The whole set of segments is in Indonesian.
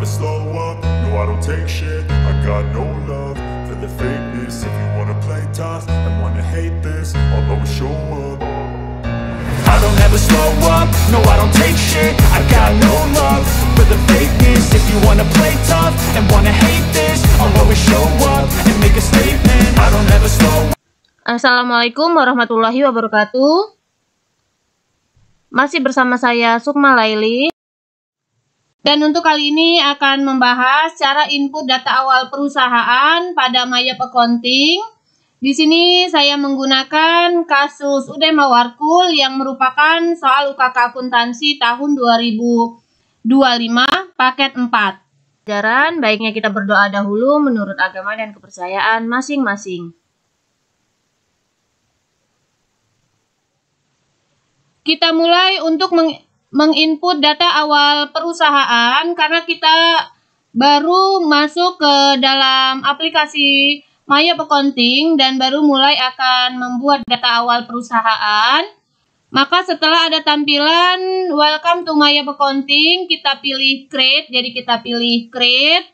never slow up, no I don't take shit. I got no love for the fakeness. If you wanna play tough and wanna hate this, I'll always show up. I don't ever slow up, no I don't take shit. I got no love for the fakeness. If you wanna play tough and wanna hate this, I'll always show up and make a statement. I don't ever slow up. Assalamualaikum warahmatullahi wabarakatuh. Masih bersama saya Sukma Laili. Dan untuk kali ini akan membahas cara input data awal perusahaan pada MyApp Accounting. Di sini saya menggunakan kasus Udema Warkul yang merupakan soal UKK akuntansi tahun 2025 paket 4. Pelajaran baiknya kita berdoa dahulu menurut agama dan kepercayaan masing-masing. Kita mulai untuk menginput data awal perusahaan karena kita baru masuk ke dalam aplikasi MyApp Accounting dan baru mulai akan membuat data awal perusahaan. Maka setelah ada tampilan Welcome to MyApp Accounting, kita pilih Create, jadi kita pilih Create.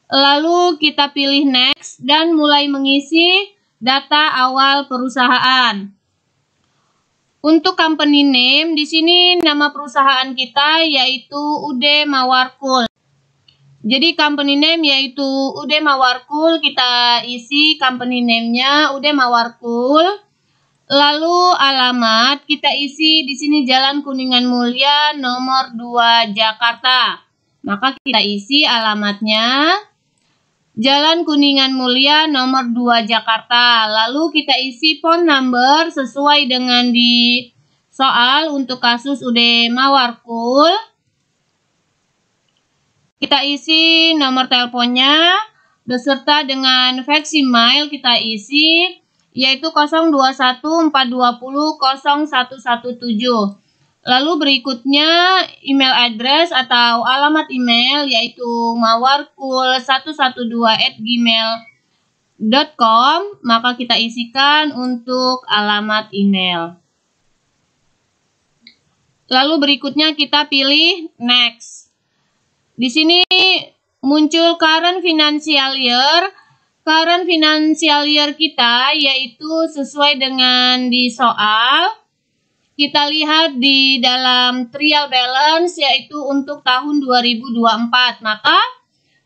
Lalu kita pilih Next dan mulai mengisi data awal perusahaan. Untuk company name, di sini nama perusahaan kita yaitu Udema Warkul. Jadi company name yaitu Udema Warkul, kita isi company name-nya Udema Warkul. Lalu alamat kita isi di sini Jalan Kuningan Mulia nomor 2 Jakarta. Maka kita isi alamatnya Jalan Kuningan Mulia nomor 2 Jakarta. Lalu kita isi phone number sesuai dengan di soal untuk kasus Udema Warkul. Kita isi nomor teleponnya beserta dengan fax email kita isi yaitu 0214200117. Lalu berikutnya email address atau alamat email yaitu mawarkul112@gmail.com. Maka kita isikan untuk alamat email. Lalu berikutnya kita pilih next. Di sini muncul current financial year. Current financial year kita yaitu sesuai dengan di soal. Kita lihat di dalam trial balance yaitu untuk tahun 2024. Maka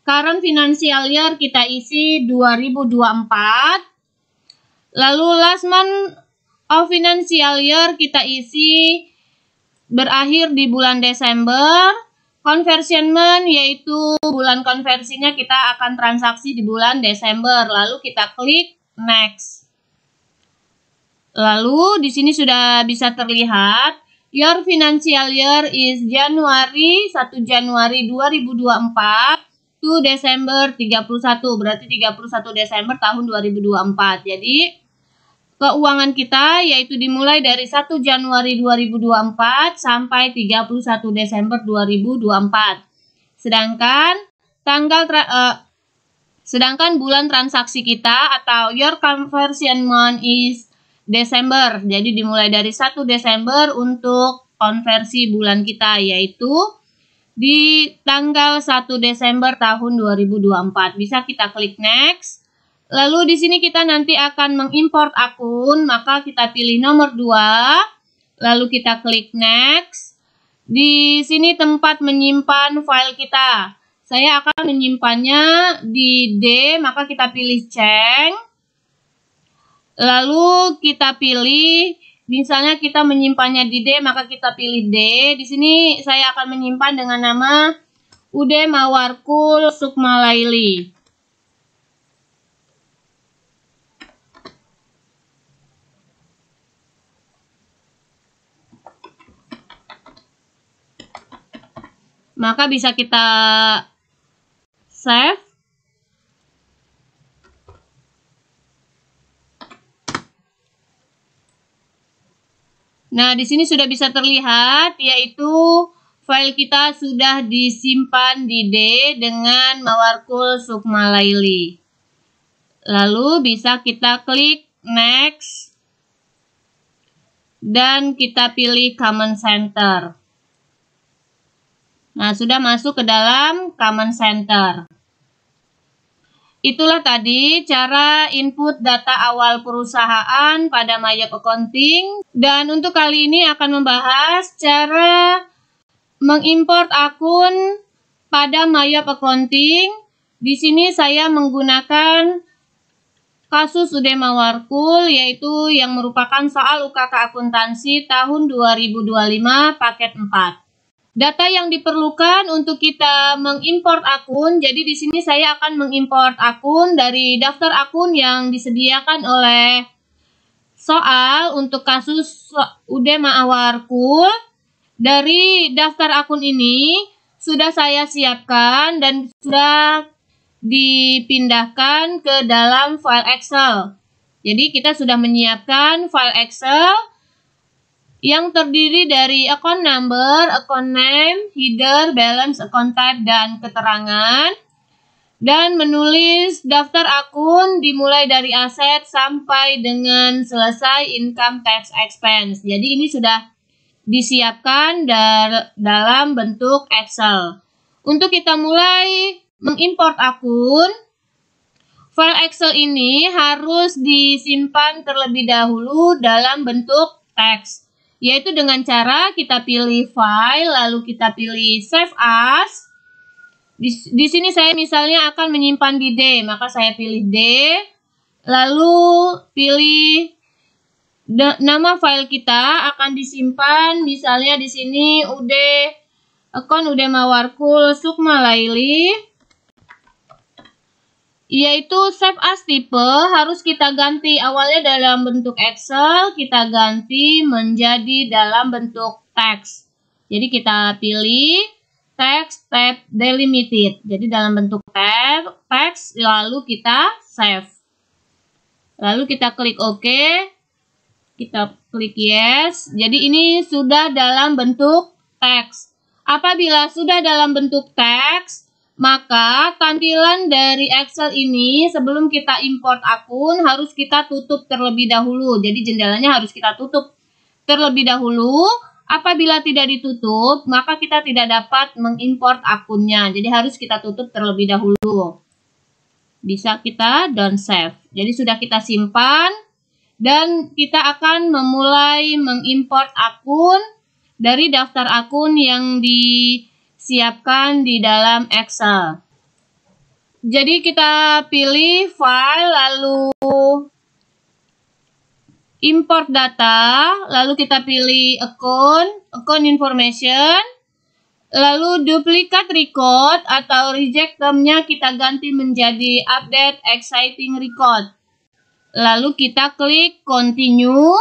current financial year kita isi 2024. Lalu last month of financial year kita isi berakhir di bulan Desember. Conversion month yaitu bulan konversinya kita akan transaksi di bulan Desember. Lalu kita klik next. Lalu di sini sudah bisa terlihat your financial year is Januari 1 Januari 2024 to Desember 31. Berarti 31 Desember tahun 2024. Jadi keuangan kita yaitu dimulai dari 1 Januari 2024 sampai 31 Desember 2024. Sedangkan bulan transaksi kita atau your conversion month is Desember. Jadi dimulai dari 1 Desember untuk konversi bulan kita yaitu di tanggal 1 Desember tahun 2024. Bisa kita klik next. Lalu di sini kita nanti akan mengimport akun, maka kita pilih nomor 2. Lalu kita klik next. Di sini tempat menyimpan file kita. Saya akan menyimpannya di D, maka kita pilih Change. Lalu kita pilih, misalnya kita menyimpannya di D, maka kita pilih D. Di sini saya akan menyimpan dengan nama Udema Warkul Sukma Laili. Maka bisa kita save. Nah, di sini sudah bisa terlihat yaitu file kita sudah disimpan di D dengan Mawarkul Sukma Laili. Lalu bisa kita klik next dan kita pilih Command Center. Nah, sudah masuk ke dalam Command Center. Itulah tadi cara input data awal perusahaan pada MyUp Accounting. Dan untuk kali ini akan membahas cara mengimport akun pada MyUp Accounting. Di sini saya menggunakan kasus Udema Warkul, yaitu yang merupakan soal UKK akuntansi tahun 2025 paket 4. Data yang diperlukan untuk kita mengimport akun, jadi di sini saya akan mengimport akun dari daftar akun yang disediakan oleh soal untuk kasus Udema Warkul. Dari daftar akun ini sudah saya siapkan dan sudah dipindahkan ke dalam file Excel. Jadi kita sudah menyiapkan file Excel yang terdiri dari account number, account name, header, balance, account type, dan keterangan. Dan menulis daftar akun dimulai dari aset sampai dengan selesai income tax expense. Jadi ini sudah disiapkan dalam bentuk Excel. Untuk kita mulai mengimport akun, file Excel ini harus disimpan terlebih dahulu dalam bentuk teks. Yaitu dengan cara kita pilih file, lalu kita pilih save as. Di sini saya misalnya akan menyimpan di D, maka saya pilih D. Lalu pilih nama file kita akan disimpan, misalnya di sini akun Udema Warkul Sukma Laili. Yaitu save as type harus kita ganti awalnya dalam bentuk Excel, kita ganti menjadi dalam bentuk teks. Jadi kita pilih text tab delimited. Jadi dalam bentuk teks, lalu kita save. Lalu kita klik OK. Kita klik yes. Jadi ini sudah dalam bentuk teks. Apabila sudah dalam bentuk teks, maka tampilan dari Excel ini sebelum kita import akun harus kita tutup terlebih dahulu. Jadi jendelanya harus kita tutup terlebih dahulu. Apabila tidak ditutup, maka kita tidak dapat mengimport akunnya. Jadi harus kita tutup terlebih dahulu. Bisa kita down save. Jadi sudah kita simpan dan kita akan memulai mengimport akun dari daftar akun yang disiapkan di dalam Excel. Jadi kita pilih file, lalu import data, lalu kita pilih account information, lalu duplicate record atau reject termnya kita ganti menjadi update exciting record. Lalu kita klik continue.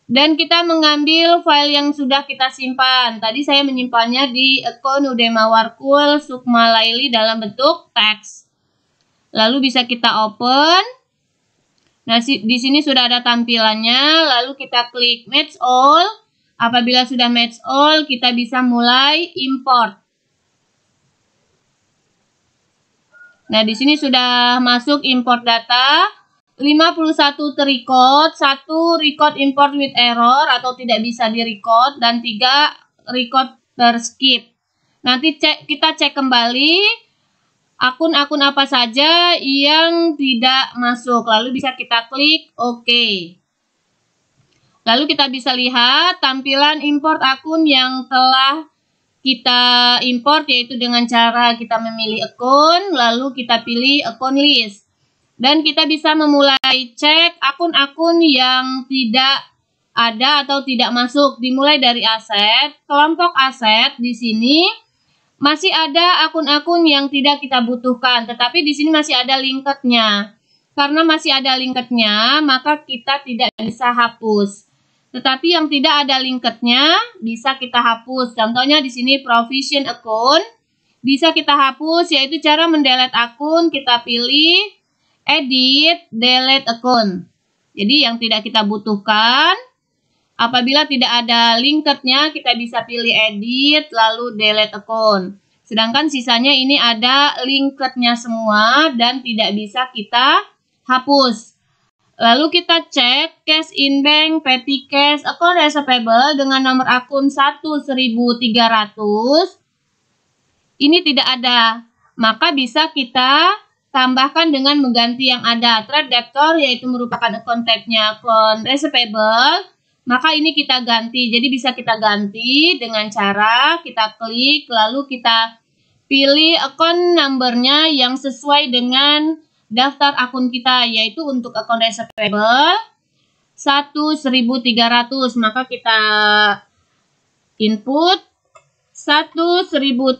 Dan kita mengambil file yang sudah kita simpan. Tadi saya menyimpannya di akun Udema Warkul Sukma Laili dalam bentuk teks. Lalu bisa kita open. Nah, di sini sudah ada tampilannya. Lalu kita klik match all. Apabila sudah match all, kita bisa mulai import. Nah, di sini sudah masuk import data. 51 terrecord, 1 record import with error atau tidak bisa direcord, dan 3 record terskip. Nanti kita cek kembali akun-akun apa saja yang tidak masuk, lalu bisa kita klik OK. Lalu kita bisa lihat tampilan import akun yang telah kita import, yaitu dengan cara kita memilih akun, lalu kita pilih akun list. Dan kita bisa memulai cek akun-akun yang tidak ada atau tidak masuk. Dimulai dari aset, kelompok aset di sini masih ada akun-akun yang tidak kita butuhkan, tetapi di sini masih ada linketnya. Karena masih ada linketnya, maka kita tidak bisa hapus. Tetapi yang tidak ada linketnya bisa kita hapus. Contohnya di sini provision account bisa kita hapus, yaitu cara mendelete akun, kita pilih edit, delete account. Jadi yang tidak kita butuhkan, apabila tidak ada linketnya, kita bisa pilih edit, lalu delete account. Sedangkan sisanya ini ada linketnya semua dan tidak bisa kita hapus. Lalu kita cek cash in bank, petty cash, account receivable dengan nomor akun 1.1300. ini tidak ada. Maka bisa kita tambahkan dengan mengganti yang ada. Trade debtor yaitu merupakan account type-nya account receivable. Maka ini kita ganti. Jadi bisa kita ganti dengan cara kita klik lalu kita pilih account number-nya yang sesuai dengan daftar akun kita, yaitu untuk account receivable 1.300. Maka kita input 1.300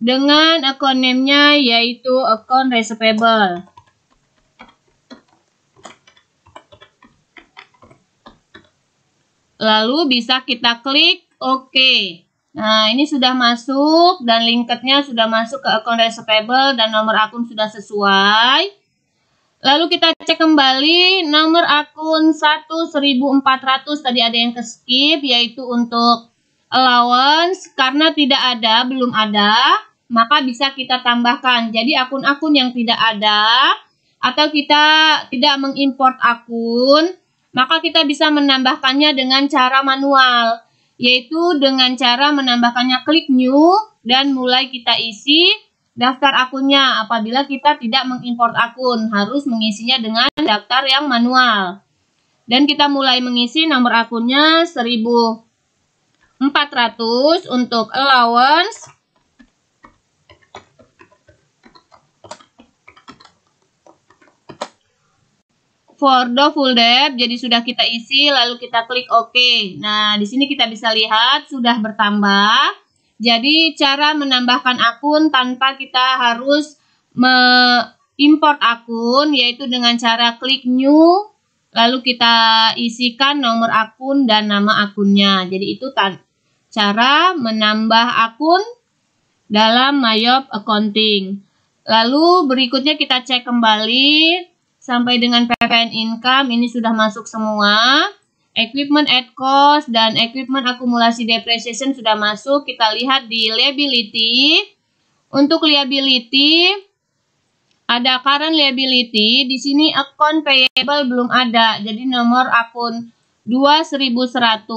dengan account name-nya yaitu account receivable. Lalu bisa kita klik OK. Nah, ini sudah masuk dan linketnya sudah masuk ke account receivable dan nomor akun sudah sesuai. Lalu kita cek kembali nomor akun 1.400 tadi ada yang ke skip, yaitu untuk allowance karena tidak ada, belum ada, maka bisa kita tambahkan. Jadi akun-akun yang tidak ada atau kita tidak mengimport akun, maka kita bisa menambahkannya dengan cara manual, yaitu dengan cara menambahkannya klik new dan mulai kita isi daftar akunnya. Apabila kita tidak mengimport akun, harus mengisinya dengan daftar yang manual. Dan kita mulai mengisi nomor akunnya 1.400 untuk allowance. For the full debt, jadi sudah kita isi, lalu kita klik OK. Nah, di sini kita bisa lihat sudah bertambah. Jadi, cara menambahkan akun tanpa kita harus mengimport akun, yaitu dengan cara klik new, lalu kita isikan nomor akun dan nama akunnya. Jadi, itu cara menambah akun dalam Mayop Accounting. Lalu, berikutnya kita cek kembali. Sampai dengan PPN income ini sudah masuk semua. Equipment at cost dan equipment akumulasi depreciation sudah masuk. Kita lihat di liability. Untuk liability ada current liability. Di sini account payable belum ada. Jadi nomor akun 2.100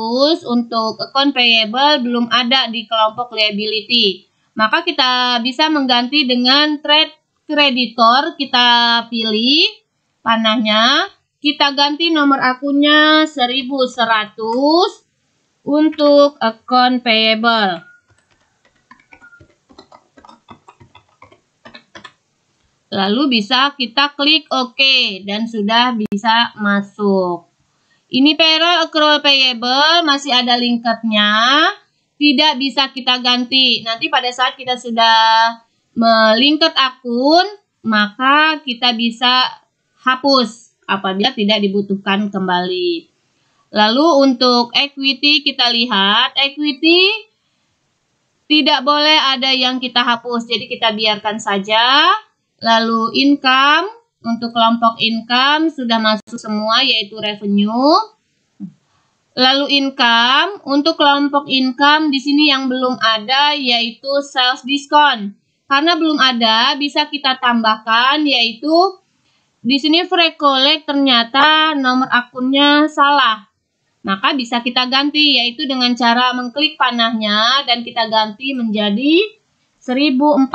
untuk account payable belum ada di kelompok liability. Maka kita bisa mengganti dengan trade creditor. Kita pilih panahnya, kita ganti nomor akunnya 1.100 untuk account payable. Lalu bisa kita klik OK dan sudah bisa masuk. Ini payroll accrual payable masih ada linketnya, tidak bisa kita ganti. Nanti pada saat kita sudah melinket akun, maka kita bisa hapus apabila tidak dibutuhkan kembali. Lalu untuk equity kita lihat, equity tidak boleh ada yang kita hapus, jadi kita biarkan saja. Lalu income, untuk kelompok income sudah masuk semua yaitu revenue. Lalu income, untuk kelompok income di sini yang belum ada yaitu sales discount. Karena belum ada, bisa kita tambahkan yaitu di sini free collect ternyata nomor akunnya salah. Maka bisa kita ganti yaitu dengan cara mengklik panahnya dan kita ganti menjadi 1.400.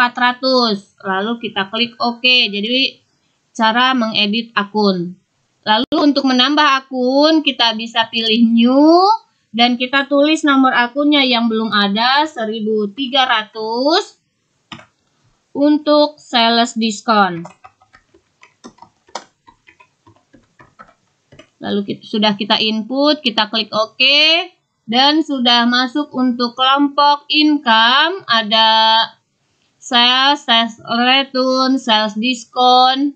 Lalu kita klik OK. Jadi cara mengedit akun. Lalu untuk menambah akun kita bisa pilih new dan kita tulis nomor akunnya yang belum ada 1.300 untuk sales discount. Lalu sudah kita input, kita klik OK, dan sudah masuk untuk kelompok income, ada sales, sales return, sales discount,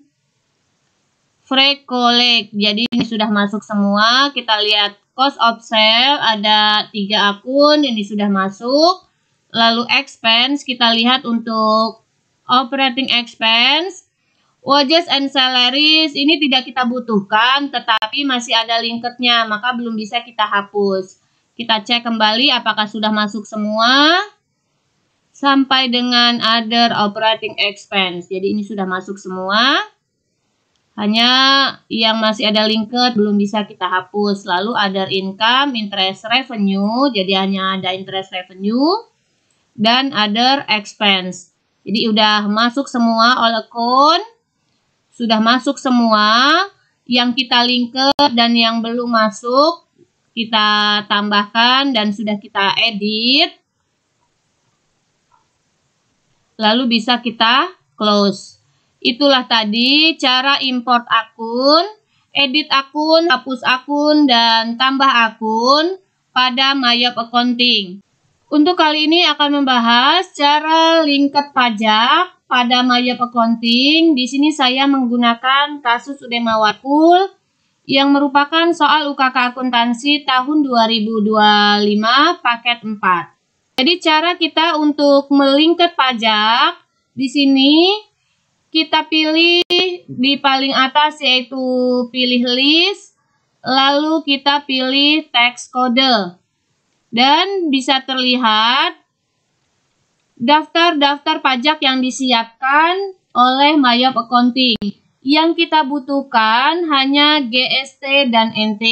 free collect. Jadi ini sudah masuk semua. Kita lihat cost of sale, ada 3 akun, ini sudah masuk. Lalu expense, kita lihat untuk operating expense. Wages and salaries ini tidak kita butuhkan, tetapi masih ada linketnya, maka belum bisa kita hapus. Kita cek kembali apakah sudah masuk semua. Sampai dengan other operating expense. Jadi ini sudah masuk semua. Hanya yang masih ada linket belum bisa kita hapus. Lalu other income, interest revenue. Jadi hanya ada interest revenue. dan other expense. Jadi udah masuk semua all account, sudah masuk semua. Yang kita lingkup dan yang belum masuk kita tambahkan dan sudah kita edit. Lalu bisa kita close. Itulah tadi cara import akun, edit akun, hapus akun, dan tambah akun pada Mayop Accounting. Untuk kali ini akan membahas cara lingkup pajak pada Mayop Accounting. Di sini saya menggunakan kasus Udema Warkul yang merupakan soal UKK akuntansi tahun 2025 paket 4. Jadi cara kita untuk melingkup pajak di sini kita pilih di paling atas yaitu pilih list, lalu kita pilih text kode. Dan bisa terlihat daftar-daftar pajak yang disiapkan oleh Mayop Accounting. Yang kita butuhkan hanya GST dan NT.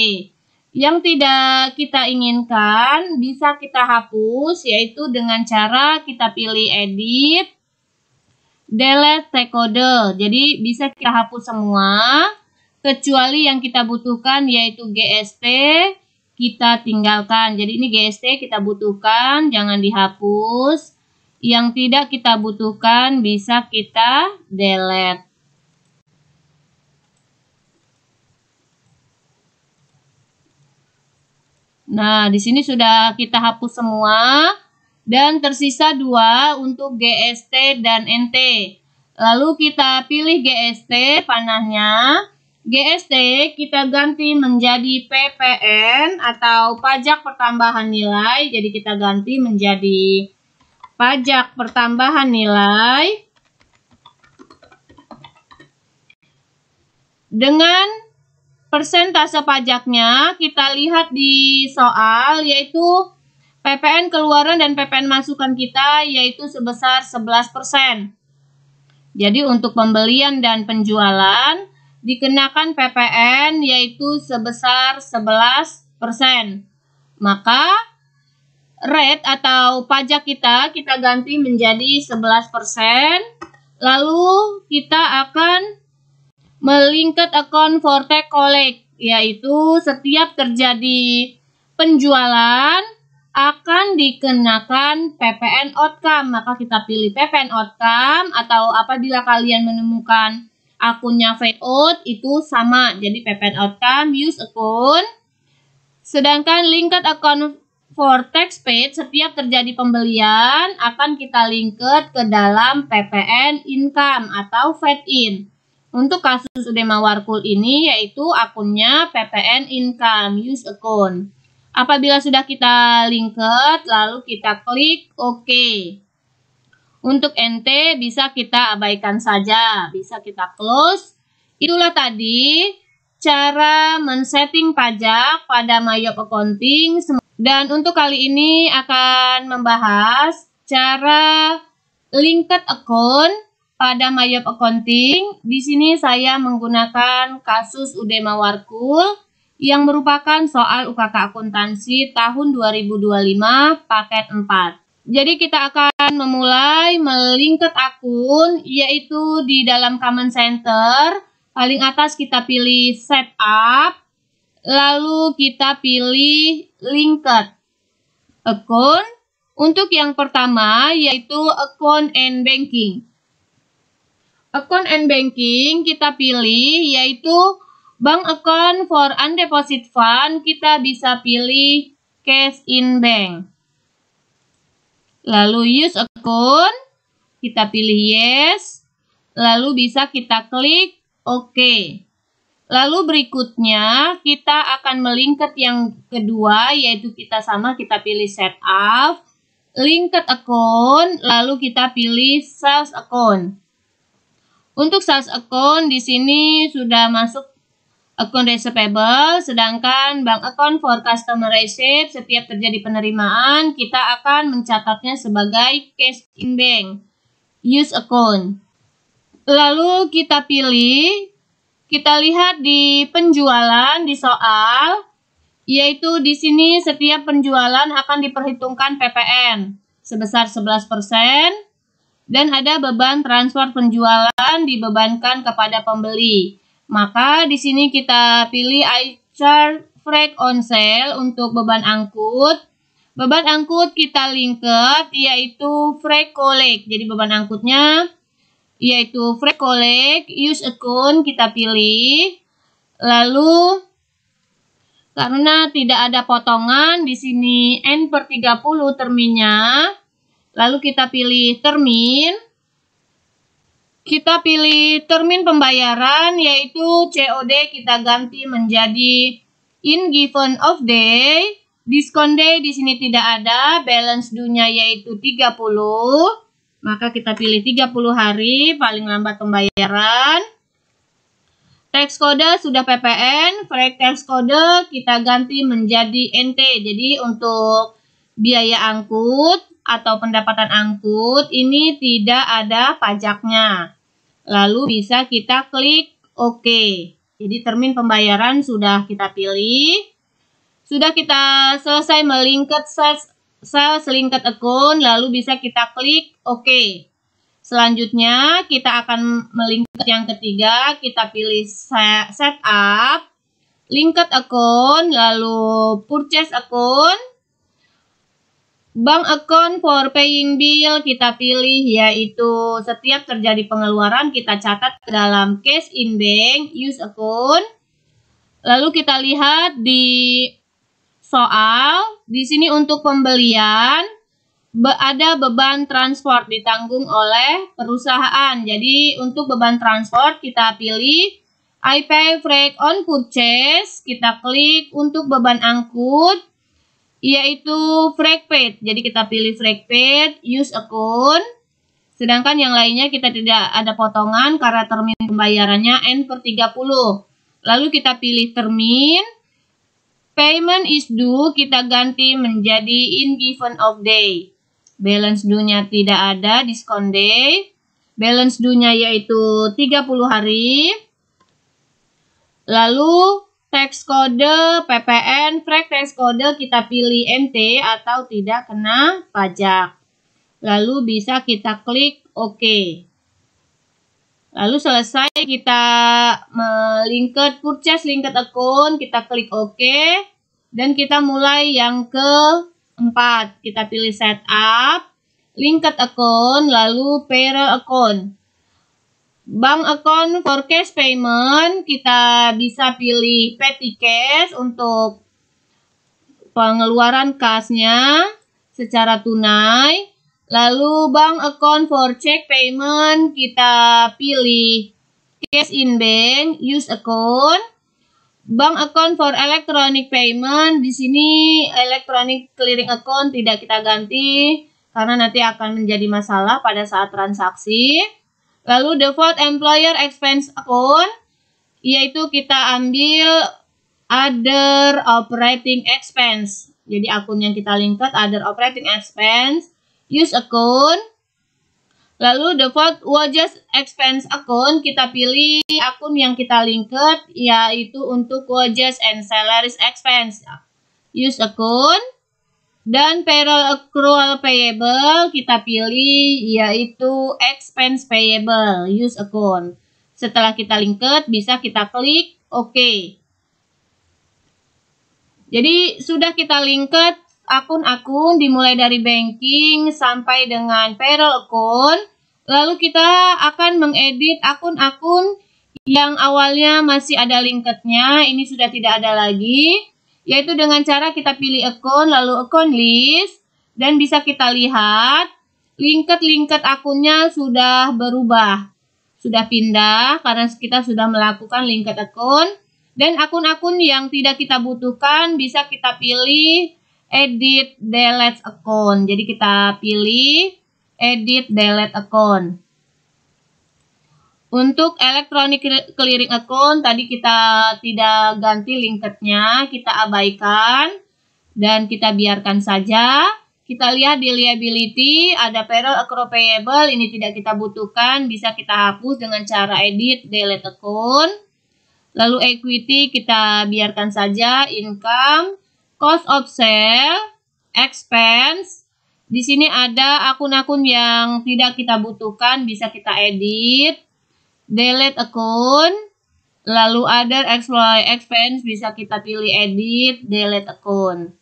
Yang tidak kita inginkan bisa kita hapus, yaitu dengan cara kita pilih edit, delete tag kode. Jadi bisa kita hapus semua, kecuali yang kita butuhkan yaitu GST, kita tinggalkan. Jadi ini GST kita butuhkan, jangan dihapus. Yang tidak kita butuhkan bisa kita delete. Nah, di sini sudah kita hapus semua dan tersisa 2 untuk GST dan NT. Lalu kita pilih GST panahnya. GST kita ganti menjadi PPN atau pajak pertambahan nilai. Jadi kita ganti menjadi pajak pertambahan nilai. Dengan persentase pajaknya kita lihat di soal yaitu PPN keluaran dan PPN masukan kita yaitu sebesar 11%. Jadi untuk pembelian dan penjualan dikenakan PPN yaitu sebesar 11%. Maka rate atau pajak kita ganti menjadi 11%. Lalu kita akan melingkup account for take collect, yaitu setiap terjadi penjualan akan dikenakan PPN outcome. Maka kita pilih PPN outcome, atau apabila kalian menemukan akunnya fade out itu sama. Jadi PPN outcome use account. Sedangkan lingkup account for tax paid setiap terjadi pembelian akan kita lingkup ke dalam PPN income atau fade in. Untuk kasus Udema Warkul ini yaitu akunnya PPN income use account. Apabila sudah kita lingkup lalu kita klik OK. Untuk NT bisa kita abaikan saja, bisa kita close. Itulah tadi cara men-setting pajak pada Mayop Accounting. Dan untuk kali ini akan membahas cara lingkup account pada Mayop Accounting. Di sini saya menggunakan kasus Udema Warkul yang merupakan soal UKK akuntansi tahun 2025 paket 4. Jadi kita akan memulai melingkup akun yaitu di dalam Command Center. Paling atas kita pilih Setup. Lalu kita pilih Lingkup Account. Untuk yang pertama yaitu Account and Banking. Account and Banking kita pilih yaitu Bank Account for Undeposit Fund. Kita bisa pilih Cash in Bank. Lalu use account, kita pilih yes, lalu bisa kita klik OK. Lalu berikutnya kita akan melingkup yang kedua yaitu kita pilih setup, lingkup account, lalu kita pilih sales account. Untuk sales account di sini sudah masuk account receivable, sedangkan bank account for customer receipt setiap terjadi penerimaan kita akan mencatatnya sebagai cash in bank use account. Lalu kita lihat di penjualan di soal, yaitu di sini setiap penjualan akan diperhitungkan PPN. sebesar 11%, dan ada beban transfer penjualan dibebankan kepada pembeli. Maka di sini kita pilih I charge freight on sale untuk beban angkut. Beban angkut kita lingked yaitu freight collect. Jadi beban angkutnya yaitu freight collect, use account kita pilih. Lalu karena tidak ada potongan di sini N/30 terminnya. Lalu kita pilih termin. Kita pilih termin pembayaran yaitu COD kita ganti menjadi in given of day. Diskon day di sini tidak ada, balance due-nya yaitu 30. Maka kita pilih 30 hari paling lambat pembayaran. Tax kode sudah PPN, freight tax kode kita ganti menjadi NT. Jadi untuk biaya angkut atau pendapatan angkut ini tidak ada pajaknya. Lalu bisa kita klik OK. Jadi termin pembayaran sudah kita pilih. Sudah kita selesai melingked sales linked account, lalu bisa kita klik OK. Selanjutnya kita akan melingked yang ketiga, kita pilih setup, linked account, lalu purchase account, bank account for paying bill kita pilih yaitu setiap terjadi pengeluaran kita catat ke dalam cash in bank, use account. Lalu kita lihat di soal, di sini untuk pembelian ada beban transport ditanggung oleh perusahaan. Jadi untuk beban transport kita pilih I pay freight on purchase, kita klik. Untuk beban angkut yaitu freight paid. Jadi kita pilih freight paid, use account. Sedangkan yang lainnya kita tidak ada potongan karena termin pembayarannya N/30. Lalu kita pilih termin. Payment is due kita ganti menjadi in given of day. Balance due-nya tidak ada, diskon day. Balance due-nya yaitu 30 hari. Lalu tax kode PPN, freight tax kode kita pilih NT atau tidak kena pajak. Lalu bisa kita klik OK. Lalu selesai kita linked purchase linked account, kita klik OK. Dan kita mulai yang keempat. Kita pilih setup, linked account, lalu payroll account. Bank account for cash payment, kita bisa pilih petty cash untuk pengeluaran kasnya secara tunai. Lalu bank account for check payment, kita pilih cash in bank, use account. Bank account for electronic payment, di sini electronic clearing account tidak kita ganti karena nanti akan menjadi masalah pada saat transaksi. Lalu default employer expense account, yaitu kita ambil other operating expense. Jadi akun yang kita linked other operating expense, use account. Lalu default wages expense account, kita pilih akun yang kita linked yaitu untuk wages and salaries expense, use account. Dan payroll accrual payable kita pilih yaitu expense payable, use account. Setelah kita linked bisa kita klik OK. Jadi sudah kita linked akun-akun dimulai dari banking sampai dengan payroll account. Lalu kita akan mengedit akun-akun yang awalnya masih ada linked-nya. Ini sudah tidak ada lagi. Yaitu dengan cara kita pilih account lalu account list. Dan bisa kita lihat linked akunnya sudah berubah. Sudah pindah karena kita sudah melakukan linked account. Dan akun-akun yang tidak kita butuhkan bisa kita pilih edit delete account. Jadi kita pilih edit delete account. Untuk electronic clearing account tadi kita tidak ganti linked-nya, kita abaikan dan kita biarkan saja. Kita lihat di liability ada payroll accrual payable, ini tidak kita butuhkan, bisa kita hapus dengan cara edit delete account. Lalu equity kita biarkan saja, income, cost of sale, expense, Di sini ada akun-akun yang tidak kita butuhkan, bisa kita edit, delete akun, lalu other exploit expense, bisa kita pilih edit, delete akun.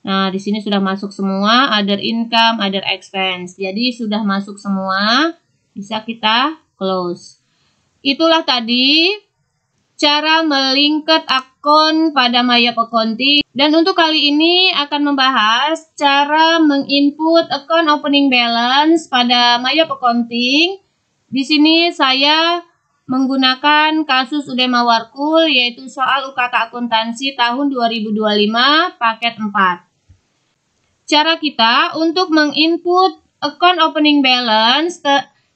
Nah, di sini sudah masuk semua, other income, other expense. Jadi sudah masuk semua, bisa kita close. Itulah tadi cara melingkar akun pada MyUp Accounting. Dan untuk kali ini akan membahas cara menginput account opening balance pada MyUp Accounting. Di sini saya menggunakan kasus Udema Warkul, yaitu soal UKT akuntansi tahun 2025 paket 4. Cara kita untuk menginput account opening balance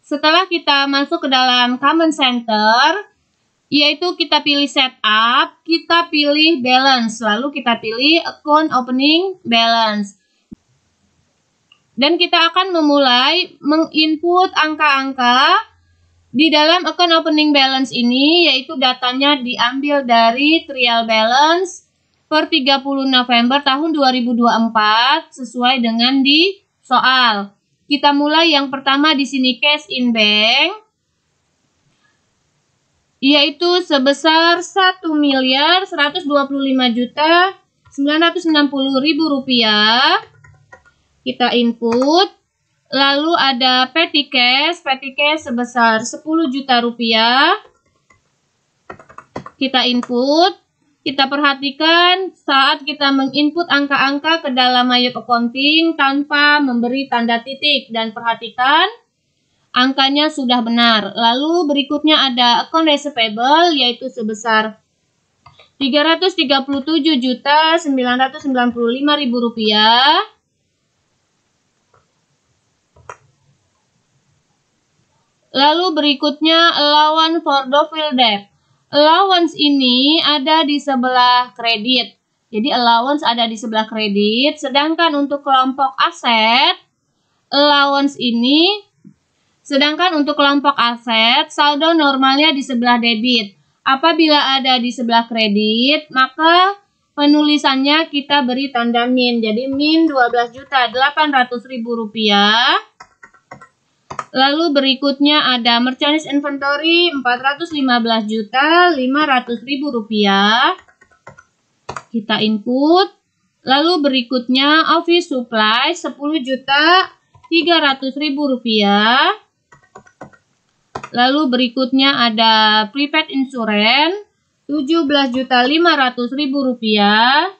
setelah kita masuk ke dalam Common Center, yaitu kita pilih setup, kita pilih balance, lalu kita pilih account opening balance. Dan kita akan memulai menginput angka-angka di dalam account opening balance ini, yaitu datanya diambil dari trial balance per 30 November tahun 2024 sesuai dengan di soal. Kita mulai yang pertama di sini cash in bank, yaitu sebesar 1.125.960.000 rupiah. Kita input. Lalu ada petty cash sebesar 10 juta rupiah. Kita input. Kita perhatikan saat kita menginput angka-angka ke dalam MyUp Accounting tanpa memberi tanda titik, dan perhatikan angkanya sudah benar. Lalu berikutnya ada account receivable, yaitu sebesar 337.995.000 rupiah. Lalu berikutnya allowance for doubtful debt. Allowance ini ada di sebelah kredit. Jadi allowance ada di sebelah kredit, sedangkan untuk kelompok aset, saldo normalnya di sebelah debit. Apabila ada di sebelah kredit, maka penulisannya kita beri tanda min. Jadi min 12.800.000 rupiah. Lalu berikutnya ada merchandise inventory 415.500.000 rupiah. Kita input. Lalu berikutnya office supply 10.300.000 rupiah. Lalu berikutnya ada prepaid insurance 17.500.000 rupiah.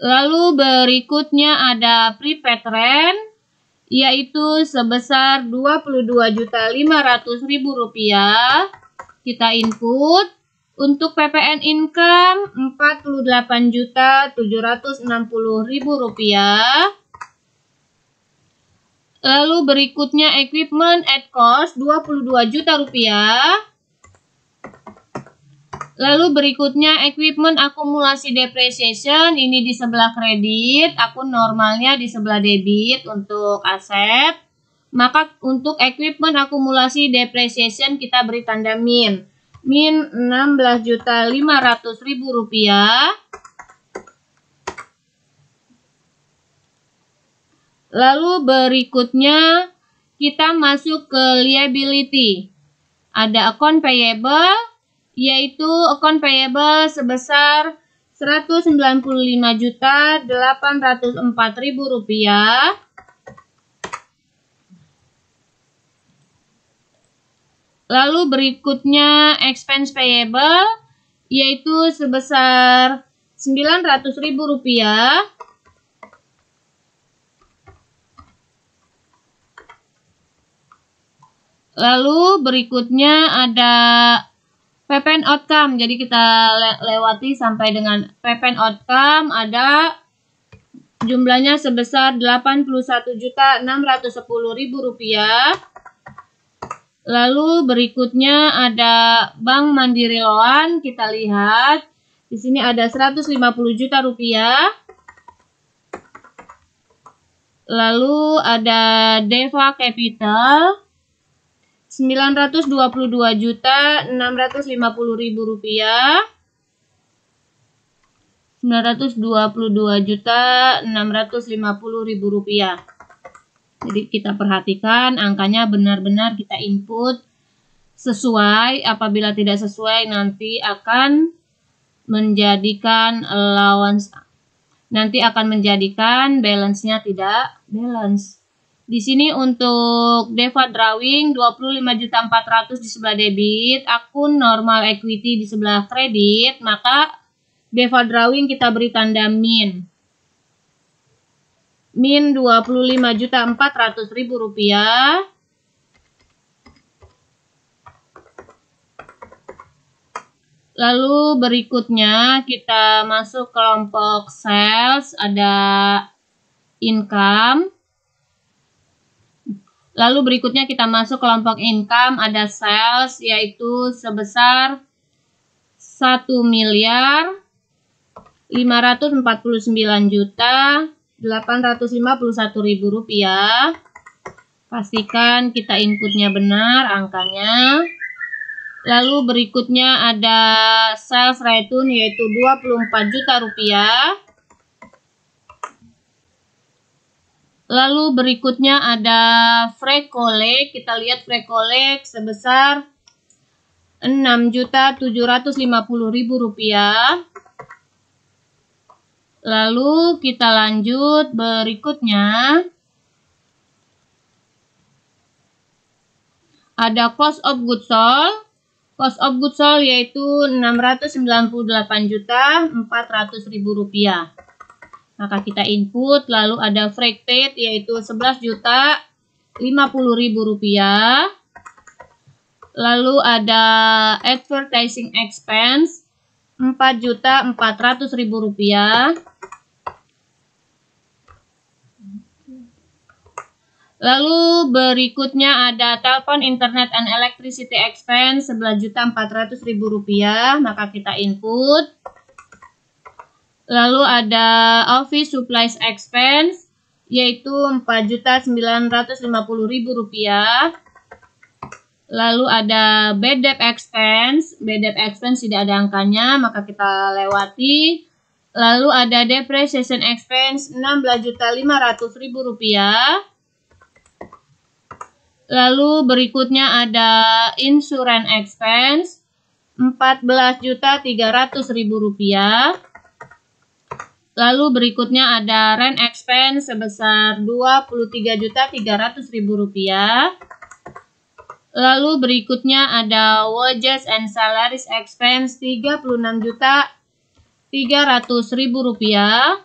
Lalu berikutnya ada prepaid rent, yaitu sebesar 22.500.000 rupiah. Kita input. Untuk PPN income 48.760.000 rupiah. Lalu berikutnya equipment at cost 22 juta rupiah. Lalu berikutnya equipment akumulasi depreciation, ini di sebelah kredit, akun normalnya di sebelah debit untuk aset. Maka untuk equipment akumulasi depreciation kita beri tanda min. Min 16.500.000 rupiah. Lalu berikutnya kita masuk ke liability. Ada account payable, yaitu account payable sebesar 195.804.000 rupiah. Lalu berikutnya expense payable, yaitu sebesar 900.000 rupiah. Lalu berikutnya ada PPN outcome, jadi kita lewati sampai dengan PPN outcome, ada jumlahnya sebesar 81.610.000 rupiah. Lalu berikutnya ada Bank Mandiri Loan, kita lihat di sini ada 150 juta rupiah. Lalu ada Deva Capital 922.650.000 rupiah. 922.650.000 rupiah. Jadi kita perhatikan angkanya benar-benar kita input sesuai. Apabila tidak sesuai nanti akan menjadikan allowance, nanti akan menjadikan balance-nya tidak balance. Di sini untuk DEVA drawing 25.400.000 di sebelah debit, akun normal equity di sebelah kredit, maka DEVA drawing kita beri tanda min. Min 25.400.000 rupiah. Lalu berikutnya kita masuk kelompok sales, ada income. Lalu berikutnya kita masuk kelompok income, ada sales, yaitu sebesar 1.549.851.000 rupiah. Pastikan kita inputnya benar angkanya. Lalu berikutnya ada sales return, yaitu 24 juta rupiah. Lalu berikutnya ada free collect. Kita lihat free collect sebesar 6.750.000 rupiah. Lalu kita lanjut berikutnya. Ada cost of goods sold. Cost of goods sold yaitu 698.400.000 rupiah. Maka kita input, lalu ada freight paid yaitu 11.050.000 rupiah. Lalu ada advertising expense 4.400.000 rupiah. Lalu berikutnya ada telepon, internet, and electricity expense 11.400.000 rupiah, maka kita input. Lalu ada office supplies expense yaitu 4.950.000 rupiah. Lalu ada bad debt expense tidak ada angkanya, maka kita lewati. Lalu ada depreciation expense 16.500.000 rupiah. Lalu berikutnya ada insurance expense 14.300.000 rupiah. Lalu berikutnya ada rent expense sebesar 23.300.000 rupiah. Lalu berikutnya ada wages and salaries expense 36.300.000 rupiah.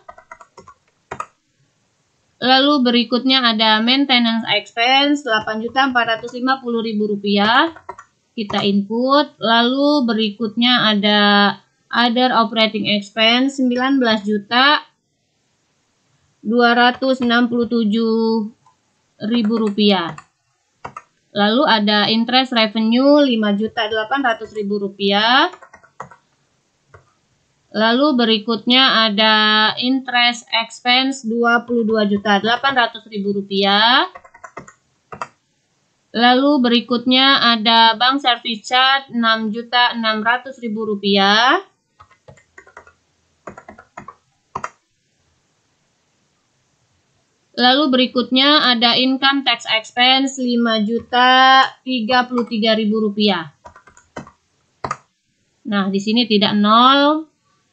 Lalu berikutnya ada maintenance expense 8.450.000 rupiah. Kita input. Lalu berikutnya ada other operating expense 19.267.000 rupiah. Lalu ada interest revenue 5.800.000 rupiah. Lalu berikutnya ada interest expense 22.800.000 rupiah. Lalu berikutnya ada bank service charge 6.600.000 rupiah. Lalu berikutnya ada income tax expense 5.033.000 rupiah. Nah, di sini tidak nol.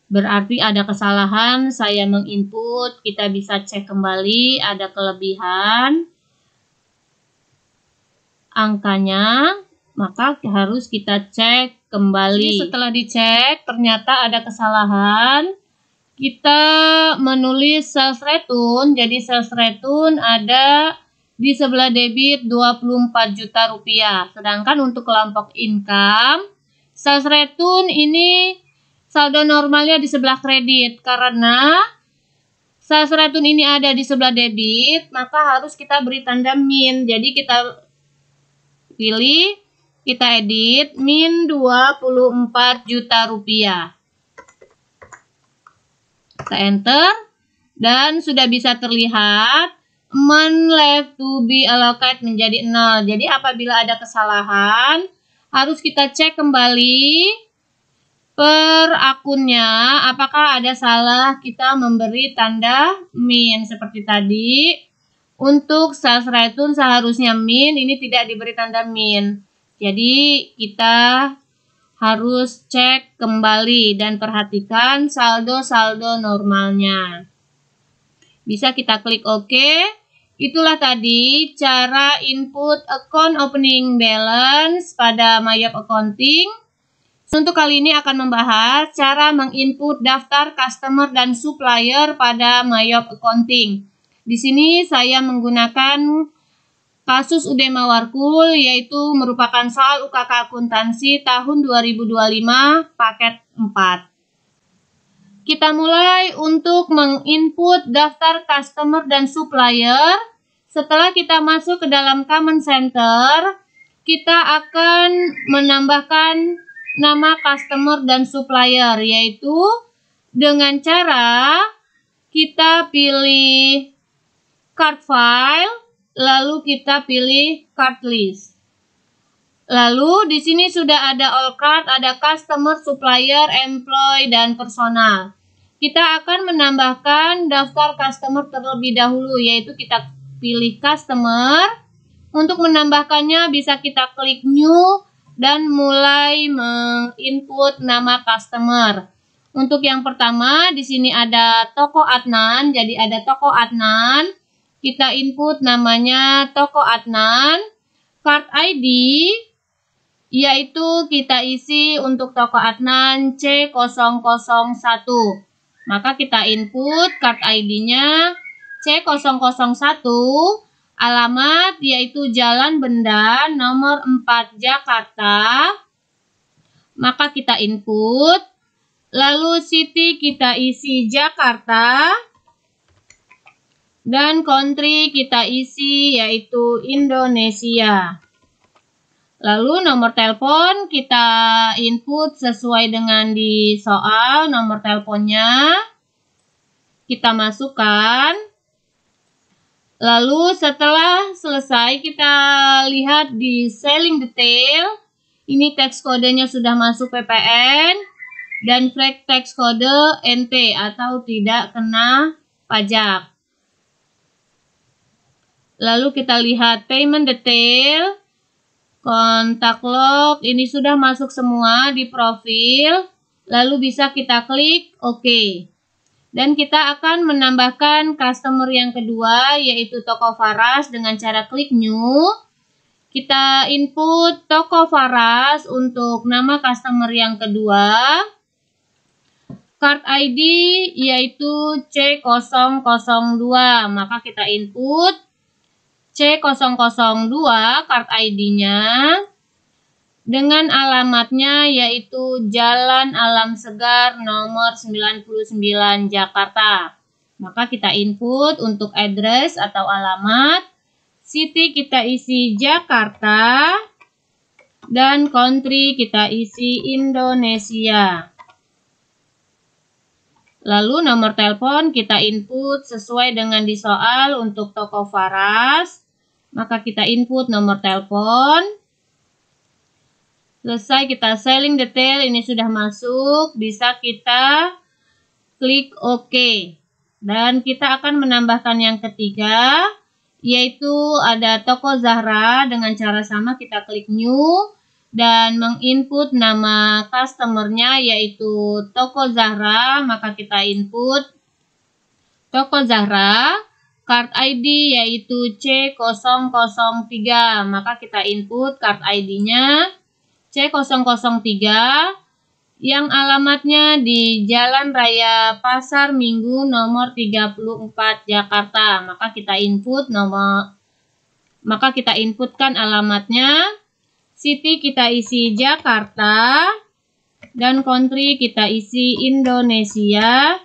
Berarti ada kesalahan, saya menginput, kita bisa cek kembali, ada kelebihan angkanya, maka harus kita cek kembali. Setelah dicek, ternyata ada kesalahan, kita menulis sales return, jadi sales return ada di sebelah debit 24 juta rupiah, sedangkan untuk kelompok income, sales return ini saldo normalnya di sebelah kredit. Karena sales return ini ada di sebelah debit, maka harus kita beri tanda min. Jadi kita pilih, kita edit min 24 juta rupiah. Kita enter dan sudah bisa terlihat amount left to be allocated menjadi 0. Jadi apabila ada kesalahan harus kita cek kembali per akunnya, apakah ada salah kita memberi tanda min seperti tadi. Untuk sales return seharusnya min, ini tidak diberi tanda min. Jadi kita harus cek kembali dan perhatikan saldo-saldo normalnya. Bisa kita klik OK. Itulah tadi cara input account opening balance pada MyYap Accounting. Untuk kali ini akan membahas cara menginput daftar customer dan supplier pada MyYap Accounting. Di sini saya menggunakan kasus UD Mawarkul, yaitu merupakan soal UKK akuntansi tahun 2025 paket 4. Kita mulai untuk menginput daftar customer dan supplier. Setelah kita masuk ke dalam Command Center, kita akan menambahkan nama customer dan supplier, yaitu dengan cara kita pilih card file, lalu kita pilih card list. Lalu di sini sudah ada all card, ada customer, supplier, employee, dan personal. Kita akan menambahkan daftar customer terlebih dahulu, yaitu kita pilih customer. Untuk menambahkannya bisa kita klik new dan mulai menginput nama customer. Untuk yang pertama di sini ada toko Adnan, jadi ada toko Adnan. Kita input namanya toko Adnan. Card ID yaitu kita isi untuk toko Adnan C001. Maka kita input card ID-nya C001, alamat yaitu Jalan Benda nomor 4 Jakarta. Maka kita input, lalu city kita isi Jakarta, dan country kita isi yaitu Indonesia. Lalu nomor telepon kita input sesuai dengan di soal, nomor teleponnya kita masukkan. Lalu setelah selesai kita lihat di selling detail, ini teks kodenya sudah masuk PPN dan flag teks kode NT atau tidak kena pajak. Lalu kita lihat payment detail. Kontak log ini sudah masuk semua di profil, lalu bisa kita klik OK. Dan kita akan menambahkan customer yang kedua, yaitu toko Faras dengan cara klik new. Kita input toko Faras untuk nama customer yang kedua. Card ID yaitu C002, maka kita input C002 card ID-nya dengan alamatnya yaitu Jalan Alam Segar nomor 99 Jakarta. Maka kita input untuk address atau alamat, city kita isi Jakarta, dan country kita isi Indonesia. Lalu nomor telepon kita input sesuai dengan di soal untuk toko Faras. Maka kita input nomor telepon. Selesai kita selling detail, ini sudah masuk. Bisa kita klik OK. Dan kita akan menambahkan yang ketiga, yaitu ada toko Zahra. Dengan cara sama kita klik new dan menginput nama customernya yaitu toko Zahra. Maka kita input toko Zahra. Card ID yaitu C003, maka kita input card ID-nya C003 yang alamatnya di Jalan Raya Pasar Minggu nomor 34 Jakarta. Maka kita inputkan alamatnya, city kita isi Jakarta, dan country kita isi Indonesia.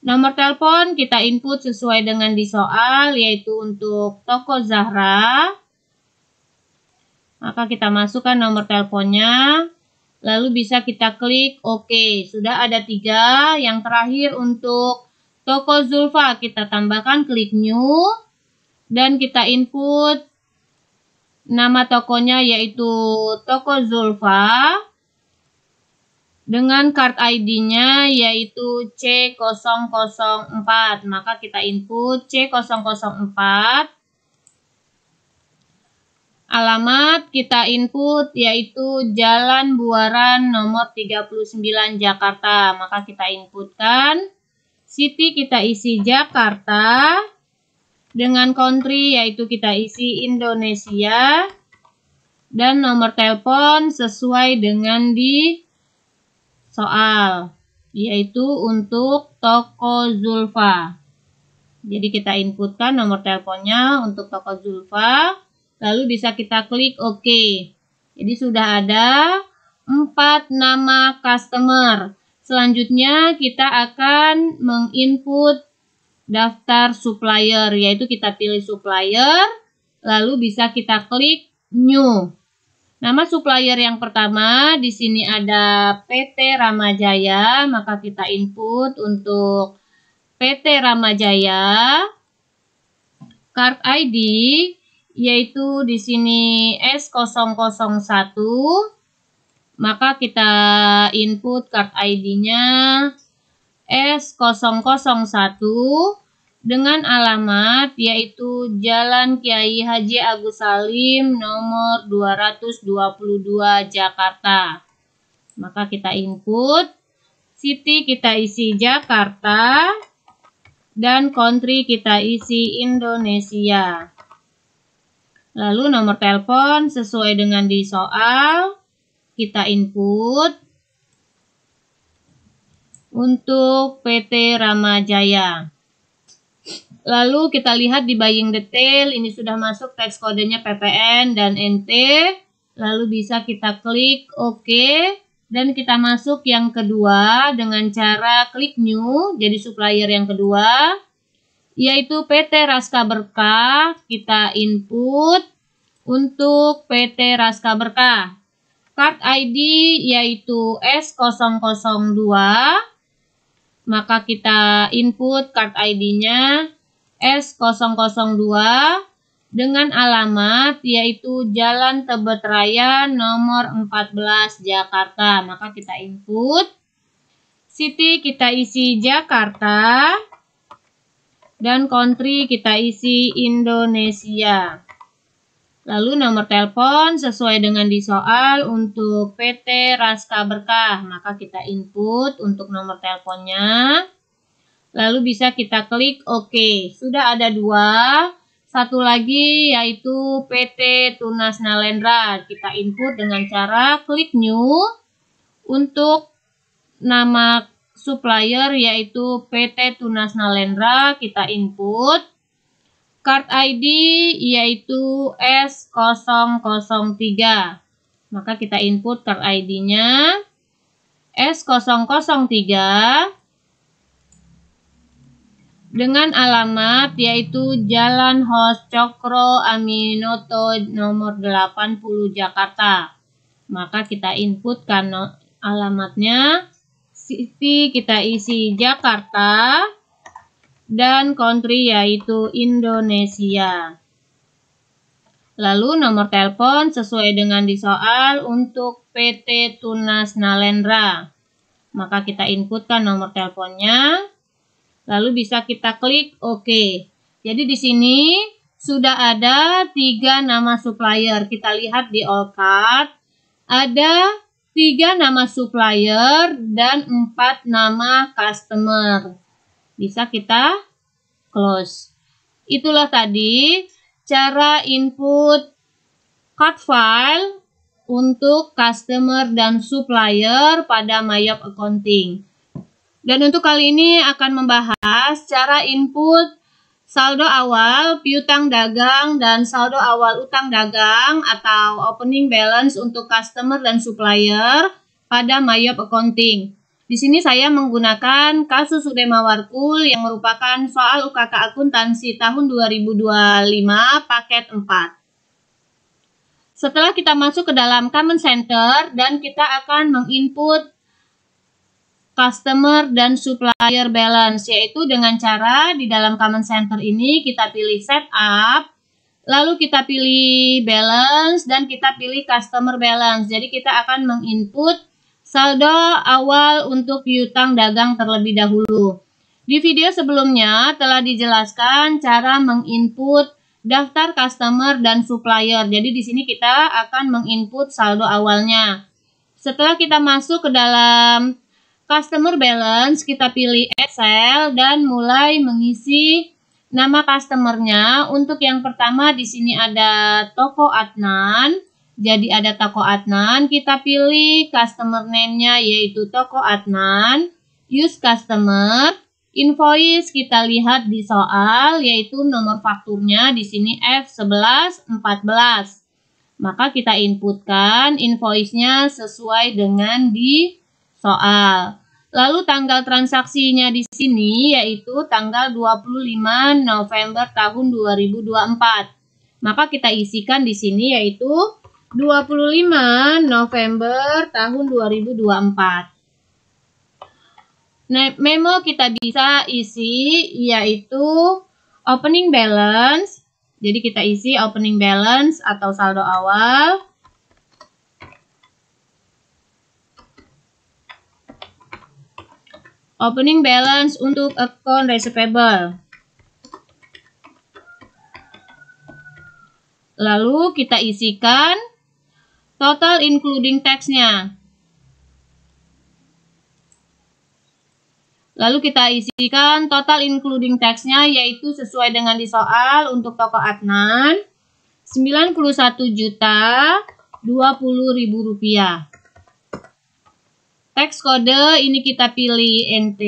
Nomor telepon kita input sesuai dengan di soal, yaitu untuk toko Zahra. Maka kita masukkan nomor teleponnya, lalu bisa kita klik OK. Sudah ada 3. Yang terakhir untuk toko Zulfa, kita tambahkan klik new, dan kita input nama tokonya yaitu toko Zulfa. dengan card ID-nya yaitu C004. Maka kita input C004. Alamat kita input yaitu Jalan Buaran nomor 39 Jakarta. Maka kita inputkan. City kita isi Jakarta. Dengan country yaitu kita isi Indonesia. Dan nomor telepon sesuai dengan di soal. Yaitu untuk toko Zulfa. Jadi kita inputkan nomor teleponnya untuk toko Zulfa. Lalu bisa kita klik OK. Jadi sudah ada 4 nama customer. Selanjutnya kita akan menginput daftar supplier. Yaitu kita pilih supplier. Lalu bisa kita klik New. Nama supplier yang pertama di sini ada PT Ramajaya. Maka kita input untuk PT Ramajaya. Card ID yaitu di sini S001, maka kita input card ID-nya S001 dengan alamat yaitu Jalan Kiai Haji Agus Salim nomor 222 Jakarta. Maka kita input, city kita isi Jakarta, dan country kita isi Indonesia. Lalu nomor telepon sesuai dengan di soal, kita input untuk PT Ramajaya. Lalu kita lihat di buying detail, ini sudah masuk teks kodenya PPN dan NT. Lalu bisa kita klik OK, dan kita masuk yang kedua dengan cara klik New, jadi supplier yang kedua. Yaitu PT Raska Berkah, kita input untuk PT Raska Berkah. Card ID yaitu S002, maka kita input card ID-nya S002 dengan alamat yaitu Jalan Tebet Raya nomor 14 Jakarta. Maka kita input, city kita isi Jakarta, dan country kita isi Indonesia. Lalu nomor telepon sesuai dengan di soal untuk PT Raska Berkah. Maka kita input untuk nomor teleponnya. Lalu bisa kita klik OK. Sudah ada 2. Satu lagi yaitu PT Tunas Nalendra. Kita input dengan cara klik New untuk nama supplier yaitu PT Tunas Nalendra, kita input. Card ID yaitu S003. Maka kita input card ID-nya S003 dengan alamat yaitu Jalan Hos Cokro Aminoto nomor 80 Jakarta. Maka kita inputkan alamatnya. City kita isi Jakarta, dan country yaitu Indonesia. Lalu nomor telepon sesuai dengan di soal untuk PT Tunas Nalendra. Maka kita inputkan nomor teleponnya. Lalu bisa kita klik OK. Jadi di sini sudah ada 3 nama supplier. Kita lihat di all card. Ada 3 nama supplier dan 4 nama customer. Bisa kita close. Itulah tadi cara input card file untuk customer dan supplier pada Mayop Accounting. Dan untuk kali ini akan membahas cara input saldo awal piutang dagang dan saldo awal utang dagang atau opening balance untuk customer dan supplier pada Mayop Accounting. Di sini saya menggunakan kasus Udema Warkul yang merupakan soal UKK akuntansi tahun 2025 paket 4. Setelah kita masuk ke dalam Common Center dan kita akan menginput customer dan supplier balance, yaitu dengan cara di dalam Common Center ini kita pilih setup, lalu kita pilih balance dan kita pilih customer balance. Jadi kita akan menginput saldo awal untuk piutang dagang terlebih dahulu. Di video sebelumnya telah dijelaskan cara menginput daftar customer dan supplier. Jadi di sini kita akan menginput saldo awalnya. Setelah kita masuk ke dalam customer balance, kita pilih add cell dan mulai mengisi nama customernya. Untuk yang pertama di sini ada toko Adnan. Jadi ada toko Adnan, kita pilih customer name-nya yaitu toko Adnan, use customer, invoice kita lihat di soal yaitu nomor fakturnya di sini F1114. Maka kita inputkan invoice-nya sesuai dengan di soal. Lalu tanggal transaksinya di sini yaitu tanggal 25 November tahun 2024. Maka kita isikan di sini yaitu 25 November tahun 2024. Memo kita bisa isi yaitu opening balance. Jadi kita isi opening balance atau saldo awal. Opening balance untuk account receivable. Lalu kita isikan total including tax-nya. Lalu kita isikan total including tax-nya yaitu sesuai dengan di soal untuk toko Adnan 91.020.000 rupiah. Tax kode ini kita pilih NT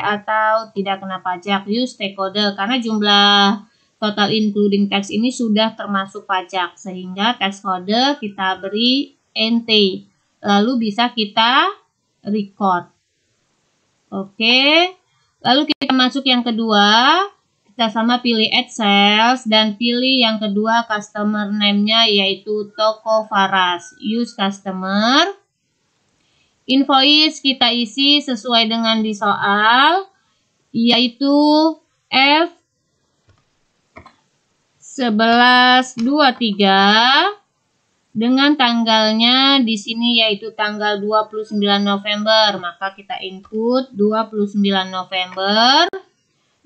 atau tidak kena pajak, use tax kode karena jumlah total including tax ini sudah termasuk pajak sehingga tax kode kita beri NT. Lalu bisa kita record. Oke. Lalu kita masuk yang kedua. Kita sama pilih add sales dan pilih yang kedua customer name-nya yaitu toko Faras. Use customer. Invoice kita isi sesuai dengan di soal yaitu F1123 dengan tanggalnya di sini yaitu tanggal 29 November. Maka kita input 29 November.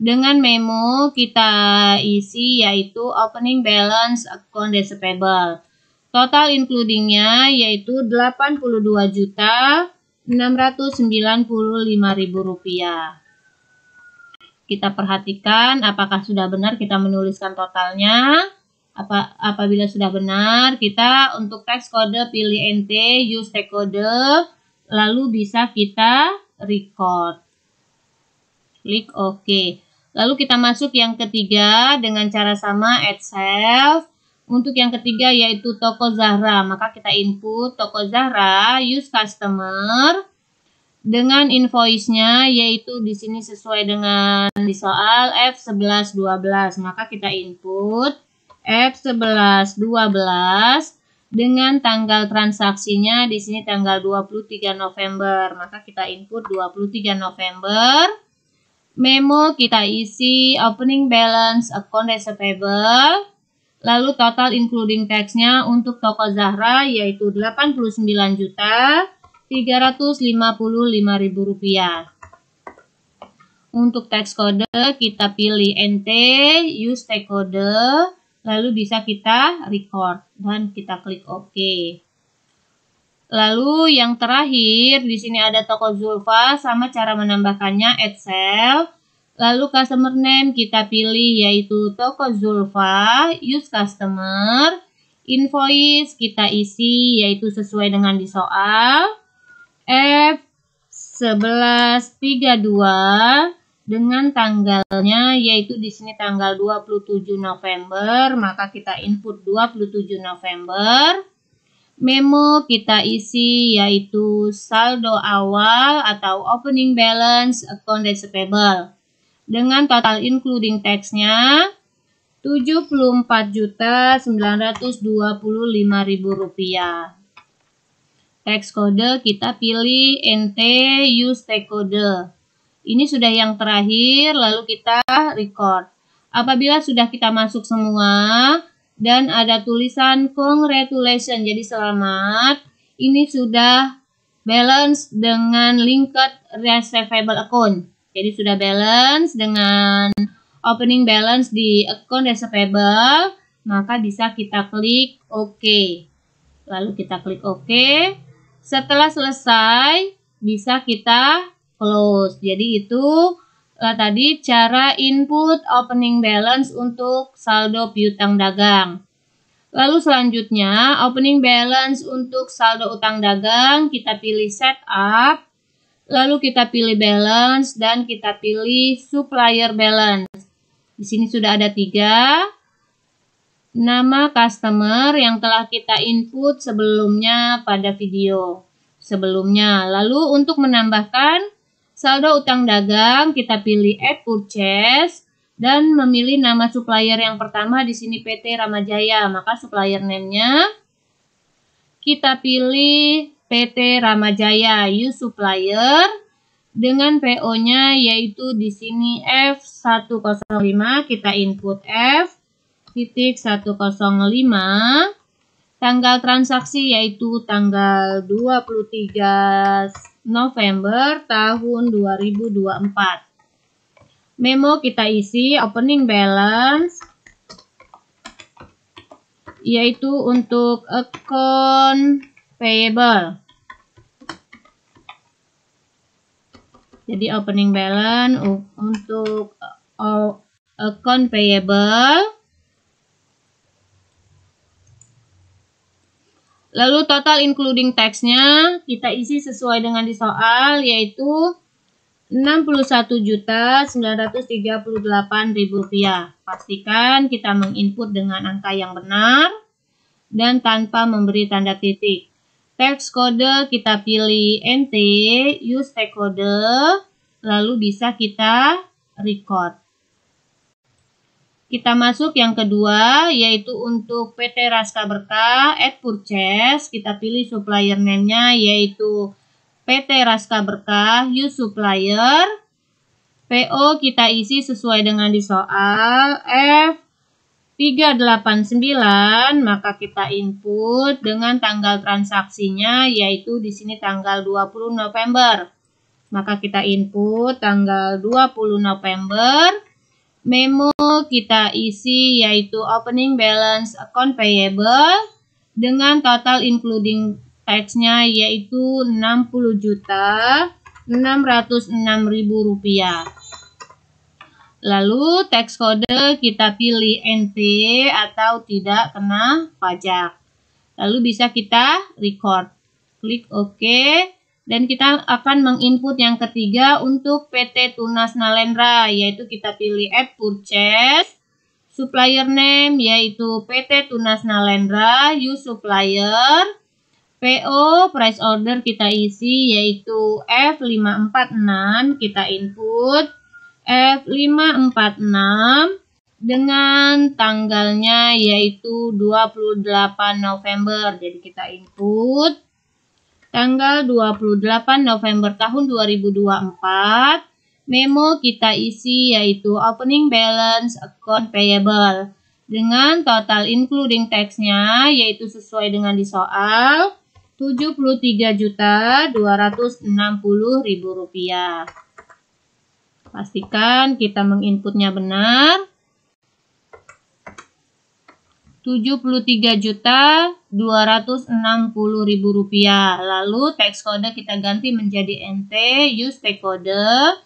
Dengan memo kita isi yaitu opening balance account receivable. Total includingnya yaitu 82.695.000 rupiah. Kita perhatikan apakah sudah benar kita menuliskan totalnya. Apabila sudah benar, kita untuk tax kode pilih NT, use tax kode, lalu bisa kita record. Klik OK. Lalu kita masuk yang ketiga dengan cara sama add self. Untuk yang ketiga yaitu toko Zahra, maka kita input toko Zahra, use customer. Dengan invoice-nya yaitu di sini sesuai dengan di soal F1112, maka kita input F1112 dengan tanggal transaksinya di sini tanggal 23 November, maka kita input 23 November. Memo kita isi opening balance account receivable. Lalu total including tax-nya untuk toko Zahra yaitu 89.355.000 rupiah. Untuk tax kode kita pilih NT, use tax kode, lalu bisa kita record dan kita klik OK. Lalu yang terakhir di sini ada toko Zulfa, sama cara menambahkannya add cell. Lalu customer name kita pilih yaitu toko Zulfa, use customer. Invoice kita isi yaitu sesuai dengan di soal F1132 dengan tanggalnya yaitu di sini tanggal 27 November, maka kita input 27 November. Memo kita isi yaitu saldo awal atau opening balance account receivable. Dengan total including tax-nya 74.925.000 rupiah. Tax kode kita pilih NT, use tax kode. Ini sudah yang terakhir, lalu kita record. Apabila sudah kita masuk semua dan ada tulisan congratulations, jadi selamat, ini sudah balance dengan linked receivable account. Jadi sudah balance dengan opening balance di account receivable, maka bisa kita klik OK. Lalu kita klik OK. Setelah selesai, bisa kita close. Jadi itu tadi cara input opening balance untuk saldo piutang dagang. Lalu selanjutnya, opening balance untuk saldo utang dagang, kita pilih setup, lalu kita pilih balance, dan kita pilih supplier balance. Di sini sudah ada 3. Nama customer yang telah kita input sebelumnya pada video sebelumnya. Lalu untuk menambahkan saldo utang dagang, kita pilih add purchase, dan memilih nama supplier yang pertama di sini PT Ramajaya, maka supplier name-nya kita pilih PT Ramajaya, use supplier dengan PO-nya yaitu di sini F105, kita input F.105, tanggal transaksi yaitu tanggal 23 November tahun 2024. Memo kita isi opening balance yaitu untuk account payable. Jadi opening balance untuk account payable. Lalu total including tax-nya kita isi sesuai dengan di soal yaitu Rp61.938.000. Pastikan kita menginput dengan angka yang benar dan tanpa memberi tanda titik. Tax kode kita pilih NT, use tax kode, lalu bisa kita record. Kita masuk yang kedua, yaitu untuk PT Raska Berkah, add purchase, kita pilih supplier name-nya yaitu PT Raska Berkah, use supplier. PO kita isi sesuai dengan di soal F389, maka kita input dengan tanggal transaksinya yaitu di sini tanggal 20 November. Maka kita input tanggal 20 November. Memo kita isi yaitu opening balance account payable dengan total including tax-nya yaitu Rp60.606.000. Lalu tax kode kita pilih NT atau tidak kena pajak. Lalu bisa kita record. Klik OK. Dan kita akan menginput yang ketiga untuk PT Tunas Nalendra, yaitu kita pilih add purchase, supplier name yaitu PT Tunas Nalendra, use supplier, PO price order kita isi yaitu F546, kita input F546 dengan tanggalnya yaitu 28 November. Jadi kita input tanggal 28 November tahun 2024. Memo kita isi yaitu opening balance account payable dengan total including tax-nya yaitu sesuai dengan di soal Rp73.260.000. Pastikan kita menginputnya benar. Rp73.260.000. Lalu tax kode kita ganti menjadi NT, use tax kode.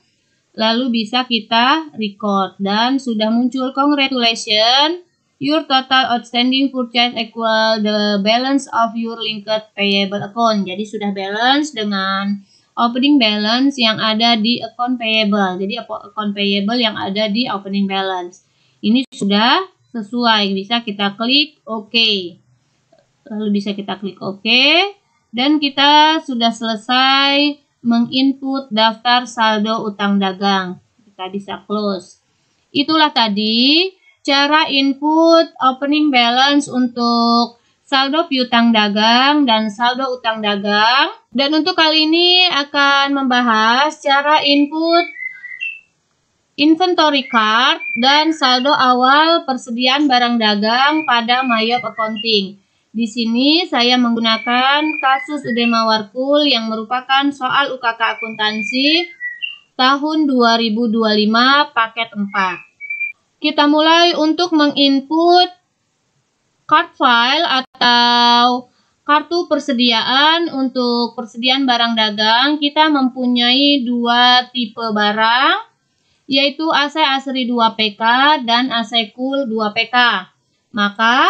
Lalu bisa kita record dan sudah muncul congratulations, your total outstanding purchase equal the balance of your linked payable account. Jadi sudah balance dengan opening balance yang ada di account payable. Jadi account payable yang ada di opening balance. Ini sudah sesuai, bisa kita klik OK. Lalu bisa kita klik OK. Dan kita sudah selesai menginput daftar saldo utang dagang. Kita bisa close. Itulah tadi cara input opening balance untuk saldo piutang dagang dan saldo utang dagang. Dan untuk kali ini akan membahas cara input inventory card dan saldo awal persediaan barang dagang pada Mayop Accounting. Di sini saya menggunakan kasus UD Mawarkul yang merupakan soal UKK akuntansi tahun 2025 paket 4. Kita mulai untuk menginput card file atau kartu persediaan. Untuk persediaan barang dagang, kita mempunyai dua tipe barang, yaitu AC Asri 2PK dan AC Cool 2PK. Maka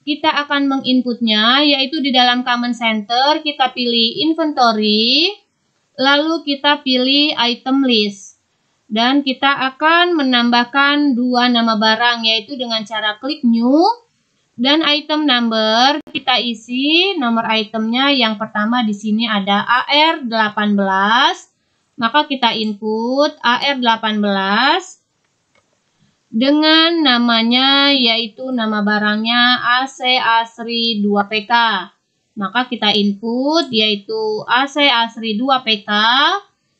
kita akan menginputnya, yaitu di dalam Command Center kita pilih Inventory, lalu kita pilih Item List. Dan kita akan menambahkan dua nama barang, yaitu dengan cara klik New. Dan item number kita isi nomor itemnya. Yang pertama di sini ada AR18. Maka kita input AR18 dengan namanya, yaitu nama barangnya AC Asri 2PK. Maka kita input yaitu AC Asri 2PK.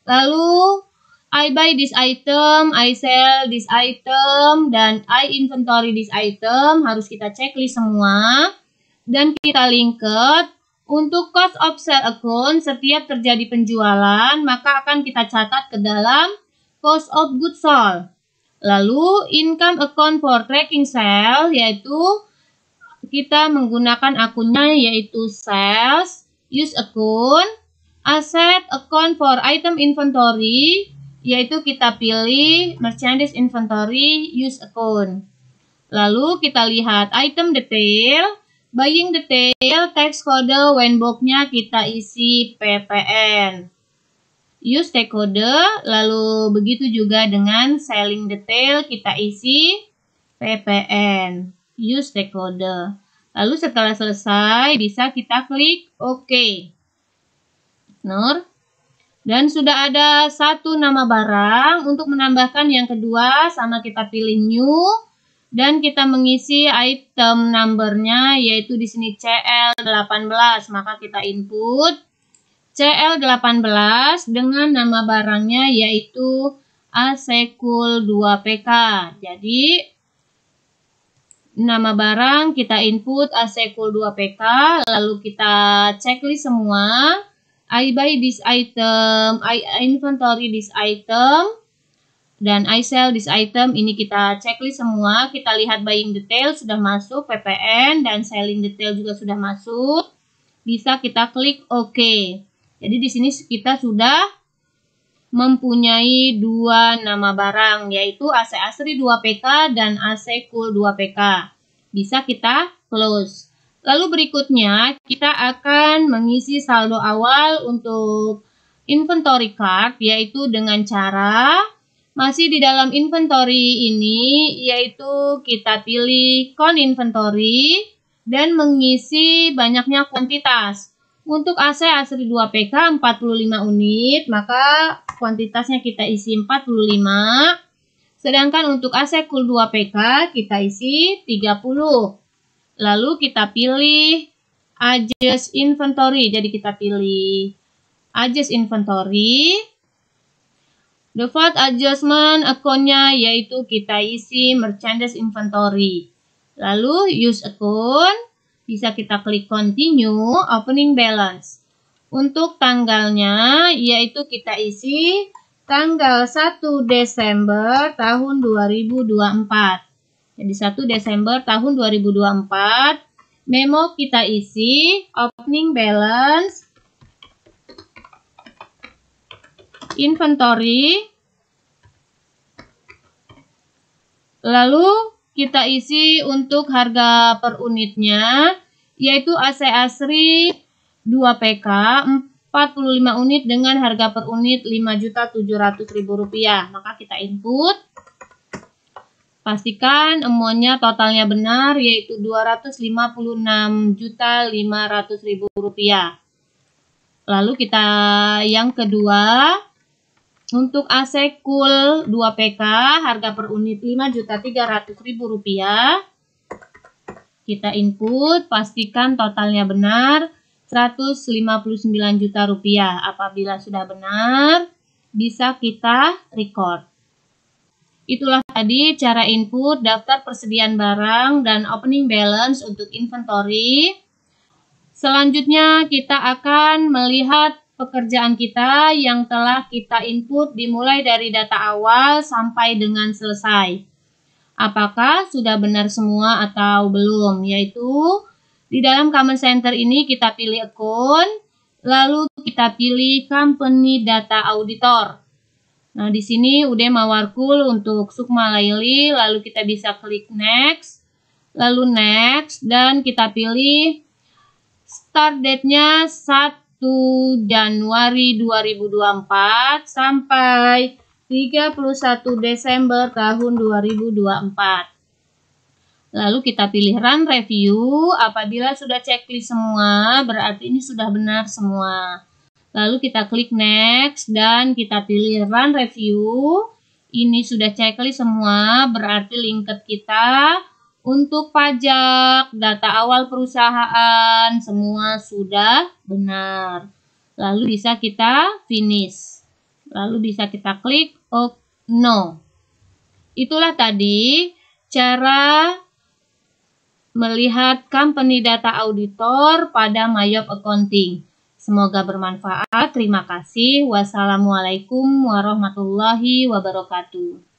Lalu I buy this item, I sell this item, dan I inventory this item. Harus kita checklist semua. Dan kita linked. Untuk cost of sale account, setiap terjadi penjualan, maka akan kita catat ke dalam cost of goods sold. Lalu income account for tracking sale, yaitu kita menggunakan akunnya, yaitu sales, use account. Asset account for item inventory, yaitu kita pilih merchandise inventory, use account. Lalu kita lihat item detail, buying detail, tax kode, when box-nya kita isi PPN. Use tag kode, lalu begitu juga dengan selling detail kita isi PPN. Use tag kode. Lalu setelah selesai bisa kita klik OK. Dan sudah ada satu nama barang. Untuk menambahkan yang kedua, sama kita pilih new dan kita mengisi item numbernya, yaitu di sini CL18. Maka kita input CL18 dengan nama barangnya, yaitu AC Cool 2PK. Jadi nama barang kita input AC Cool 2PK, lalu kita checklist semua. I buy this item, I inventory this item, dan I sell this item. Ini kita checklist semua. Kita lihat buying detail sudah masuk, PPN, dan selling detail juga sudah masuk. Bisa kita klik OK. Jadi di sini kita sudah mempunyai dua nama barang, yaitu AC Asri 2PK dan AC Cool 2PK. Bisa kita close. Lalu berikutnya kita akan mengisi saldo awal untuk inventory card, yaitu dengan cara masih di dalam inventory ini, yaitu kita pilih count inventory dan mengisi banyaknya kuantitas. Untuk AC Asri 2PK 45 unit, maka kuantitasnya kita isi 45. Sedangkan untuk AC Cool 2PK kita isi 30. Lalu kita pilih adjust inventory. Jadi kita pilih adjust inventory. Default adjustment account-nya yaitu kita isi merchandise inventory. Lalu use account. Bisa kita klik continue, opening balance. Untuk tanggalnya yaitu kita isi tanggal 1 Desember tahun 2024. Jadi 1 Desember tahun 2024, memo kita isi opening balance, inventory, lalu kita isi untuk harga per unitnya, yaitu AC Asri 2PK 45 unit dengan harga per unit Rp5.700.000. Maka kita input. Pastikan amount-nya totalnya benar, yaitu Rp256.500.000. Lalu kita yang kedua, untuk AC Cool 2PK harga per unit Rp5.300.000. Kita input, pastikan totalnya benar, Rp159 juta. Apabila sudah benar, bisa kita record. Itulah tadi cara input daftar persediaan barang dan opening balance untuk inventory. Selanjutnya kita akan melihat pekerjaan kita yang telah kita input dimulai dari data awal sampai dengan selesai. Apakah sudah benar semua atau belum? Yaitu di dalam Command Center ini kita pilih akun, lalu kita pilih Company Data Auditor. Nah, di sini udah Mawarkul untuk Sukma Laili, lalu kita bisa klik next, lalu next, dan kita pilih start date-nya 1 Januari 2024 sampai 31 Desember tahun 2024. Lalu kita pilih run review. Apabila sudah checklist semua, berarti ini sudah benar semua. Lalu kita klik next dan kita pilih run review. Ini sudah checklist semua, berarti linked kita untuk pajak, data awal perusahaan, semua sudah benar. Lalu bisa kita finish. Lalu bisa kita klik no. Itulah tadi cara melihat Company Data Auditor pada Mayop Accounting. Semoga bermanfaat. Terima kasih. Wassalamualaikum warahmatullahi wabarakatuh.